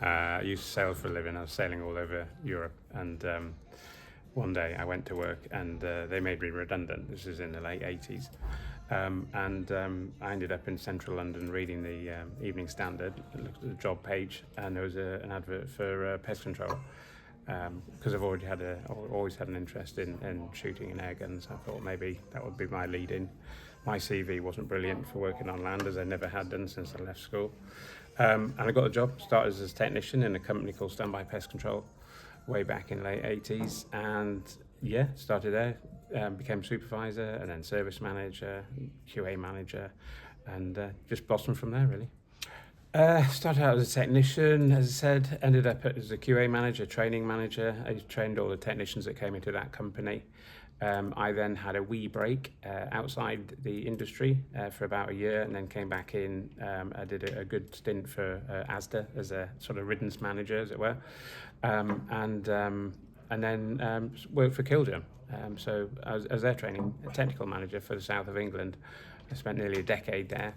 I used to sail for a living. I was sailing all over Europe, and one day I went to work and they made me redundant. This is in the late 80s. I ended up in central London reading the Evening Standard, looked at the job page, and there was an advert for pest control. Because I've always had an interest in shooting and air guns. I thought maybe that would be my lead in. My CV wasn't brilliant for working on land, as I never had done since I left school. And I got a job, started as a technician in a company called Standby Pest Control way back in the late 80s. And yeah, started there, became supervisor and then service manager, QA manager, and just blossomed from there, really. Started out as a technician, as I said, ended up as a QA manager, training manager. I trained all the technicians that came into that company. I then had a wee break outside the industry for about a year, and then came back in. I did a good stint for ASDA as a sort of riddance manager, as it were, and then worked for Killjoy. So I was their technical manager for the south of England. I spent nearly a decade there.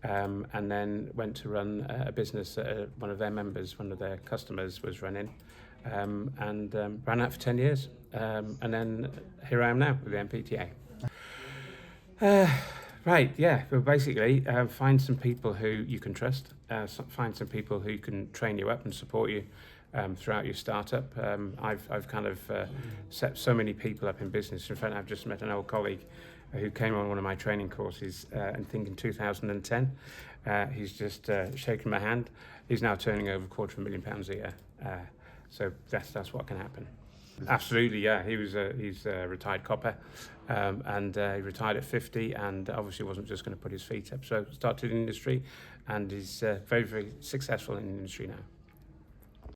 And then went to run a business that one of their members, one of their customers was running, and ran that for 10 years. And then here I am now with the NPTA. Right, yeah, well, basically find some people who you can trust, find some people who can train you up and support you throughout your startup. I've kind of set so many people up in business. In fact, I've just met an old colleague who came on one of my training courses, I think in 2010. He's just shaken my hand. He's now turning over £250,000 a year. So that's what can happen. Absolutely, yeah. he's a retired copper, and he retired at 50, and obviously wasn't just going to put his feet up. So started in the industry, and he's very, very successful in the industry now.